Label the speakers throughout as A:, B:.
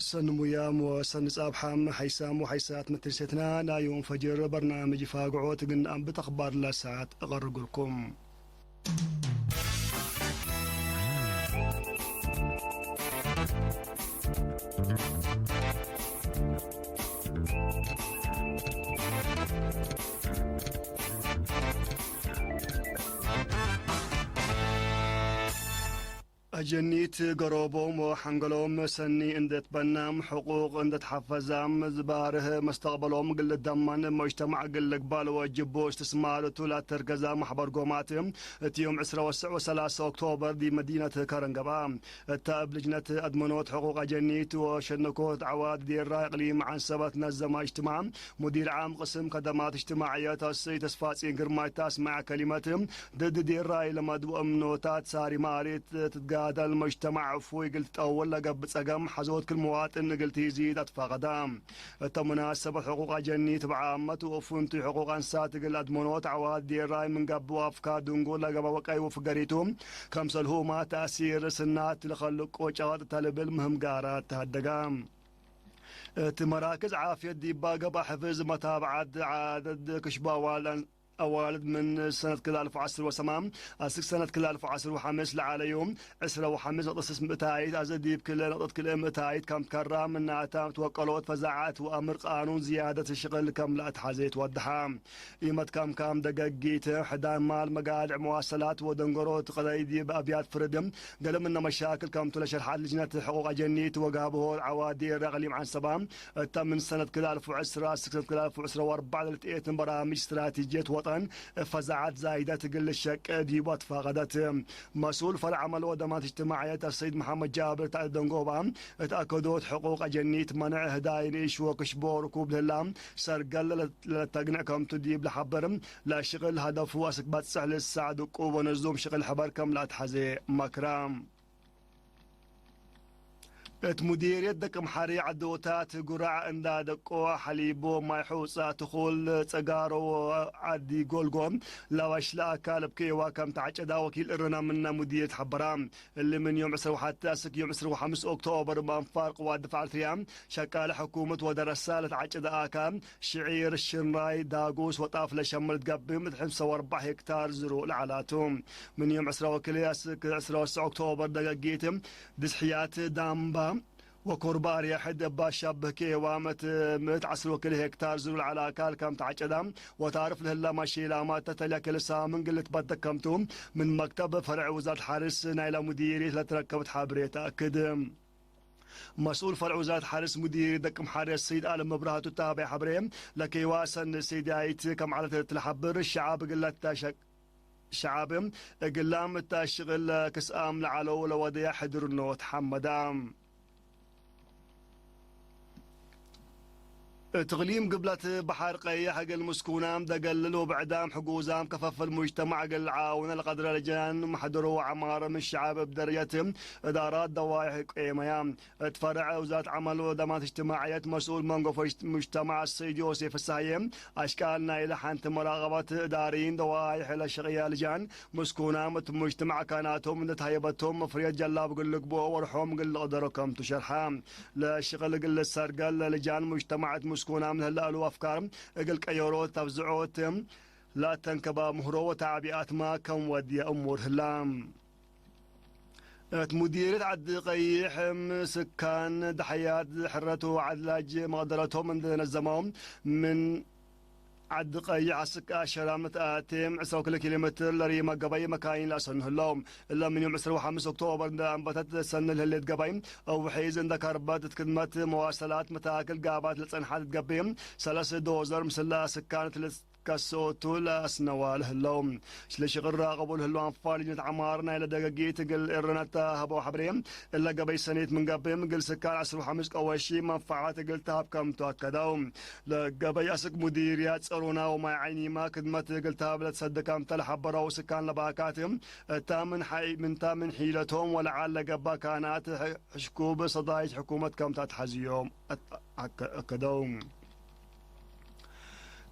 A: سن ميام وسن صابحام حيسام وحيسات مترستنا لا يوم فجر برنامج فاقعوت قلنا بتخبار لا ساعات أغرق لكم. أجنيت قروبهم وحنقلهم سني اندت بنام حقوق اندت حفزام زباره مستقبلهم قل الدمان مجتمع قل قبال وجبو استثمار تولا تركزا محبر قوماتهم يوم 23 أكتوبر دي مدينة كرنقبا التاب لجنة أدمنوت حقوق أجنيت وشنكوت عواد دي الراقليم عن سبت نزم اجتماع مدير عام قسم خدمات اجتماعية السيد اسفاسين قرماي تاسمع كلماتهم ضد دي الراي لما دو امنوتات ساري ماريت هذا المجتمع فوي قلت أول لقب سقم حزوت كل مواطن قلت يزيد أطفى قدام مناسبة حقوق جني تبع عامة وفنتي حقوق أنسات قل أدمنوت عواد دي الراي من قبل وافكار دونقول لقب وقاي وفقريتهم كمسل هو ما تأثير سنات لخلق وجوات تلب المهم قارات هالدقام مراكز عافية دي باقة حفظ متابعة عدد كشباوال أوالد من سنة كل 2010 أسك سنة كل 2005 لعلى يوم 2005 نقص متايد أزديب كل نقطة كل متايد كم كرام من ناتام توقلوت فزعات وأمر قانون زيادة الشغل كم لا تحزيت والدحام قيمة كم دقيقيت حدان مال مقالع مواصلات ودنقروت قضايدي بأبيات فردم قال من مشاكل كم تلا شرحات لجنة حقوق جنيت وقابه عوادي رغلي عن سبام تم من سنة كل 2010 سنة كل 2004 لتقيت برامج استراتيجية فزعت زايدة تقل الشك ديبات فقدت مسؤول فرع عمل ودمات اجتماعية السيد محمد جابر تاع دنقوبا تأكدوت حقوق جنيت منع هداينيش وكشبور ركوب للام سرقل لتقنعكم تديب لحبرم لا شغل هدف واسك بتسهل السعد وقوب ونزوم شغل حبركم لا تحزي مكرام مديرية دكم حري عدوتات قرع اندادقو حليبو ما يحوصا تخول تقارو عدي قولقوم لواش لا كالب كيوا كم تعجدا وكيل إرنا منا مديرية حبرام اللي من يوم 21 يوم 5 أكتوبر بانفارق ودفع الثيام شكال حكومة ودرسالة عجدا آكام شعير الشنراي داقوس وطاف لشمل تقبي مدحن 4 هكتار زرو لعلاتهم من يوم 29 أكتوبر دقاقيتم دسحيات دامبا وكورباريا حد باشاب كي وامت متعسر وكل هكتار زرو على كال كم تعجدام وتعرف له ماشي لا ما تتلك لسا من قلت بدكمتم من مكتب فرع وزارة حارس نايله مديري لتركبت حابري تأكد مسؤول فرع وزارة حارس مدير دكم حارس سيد آل مبرهات تتابع حبريم لكي واسن سيد عيت كم على تلحبر الشعب قلت تاشك شعبهم قلام تاشغل كسام لعلو لودي حدر النوت حمدام تغليم قبلة بحر قيح حق المسكونام دقللوا بعدام حقوزام كفف المجتمع قل عاون القدر لجان محضروا عمارة من الشعب بدرجتهم إدارات دوائح قيميام تفرع وزارة عمل ودمات اجتماعية مسؤول منقف مجتمع السيد يوسف السايم أشكالنا إلى حانت مراقبة إداريين دوائح إلى شغيال لجان مسكونام مجتمع كاناتهم من تهيبتهم مفريد جلاب قل لقبوا ورحوم قل قدركم تشرحام لشغل قل السرقل لجان مجتمعات مسكونا من هلا الافكار اقل كيورو تفزعوت لا تنكبا مهرو وتعبئات ما كم ودي امور هلام مديرة عد قيح سكان ضحيات حرته عدلاج مقدرتهم من نزمهم من عد قيع سكا شرامة آتم 10 كيلومتر لريما قبي مكاين لأسن هلوم إلا من يوم 25 أكتوبر أنبتت سنة الهليت قبي أو حيز عند كربات خدمة مواصلات متاكل قابات لتصنحات قبيم 3 دوزر مسلا سكانة كسوتو لا سنوال هلوم شلش غرا قبول هلوم فالجنة عمارنا إلى دقاقيت قل إرنتا هبو حبريم إلا قبي سنيت من قبيم قل سكان 15 أول شي منفعات قل تاب كم تأكدوم لقبي أسك مديريات سألونا وما عيني ما كدمت قل تاب لتصدقام تلحبرا وسكان لباكاتهم تامن حيلتهم ولعل قبا كانت حشكوب صدايج حكومة كم تتحزيوم أكدوم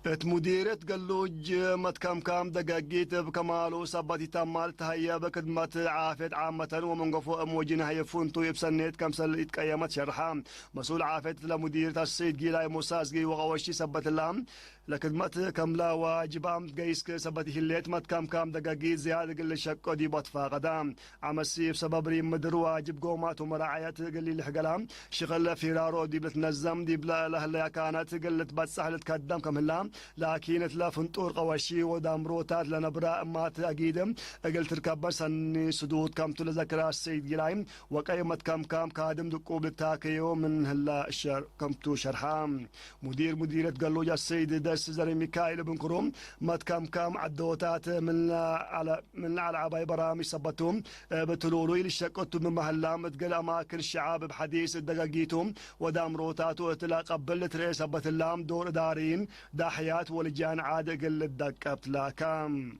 A: مديرة قلوج متكم كام دقاقيت بكمالو سبتي تمال تهيا بكدمة عافية عامة ومن قفو أموجنا هيفونتو يبسنيت كم سل قيمت شرحام مسؤول عافية لمديرة السيد جيلاي موساسقي وغوشي سبت اللام لكدمة كم لا واجبام قيسك سبتي هليت متكم كام دقاقيت زيادة قل شكو دي بطفا قدام عمسي بسبب ريم مدر واجب قومات ومراعيات قل الحقلام شغل فيرارو دي بتنزم دي بلا لهلا كانت قلت بتسهل تقدم كم هلام لكن لا فنطور قواشي ودامروتات لنبراء ما تأكيدم قلت تركب سني سدود كم تلذكر السيد جلايم وقيمة كم كادم دقوب التاكيو من هلا الشر كم تو شرحام مديرة قالوا يا السيد دس زري ميكائيل بن كروم مت كم عدوتات من على عباي برامج سبتهم بتلولو يلشقتوا من محلام تقل اماكن الشعاب بحديث الدقاقيتهم ودامروتات وتلا قبلت رئيس اللام دور دارين داحيات ولجان عاد قل الدقبت لكام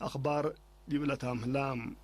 A: أخبار جبلتهم لام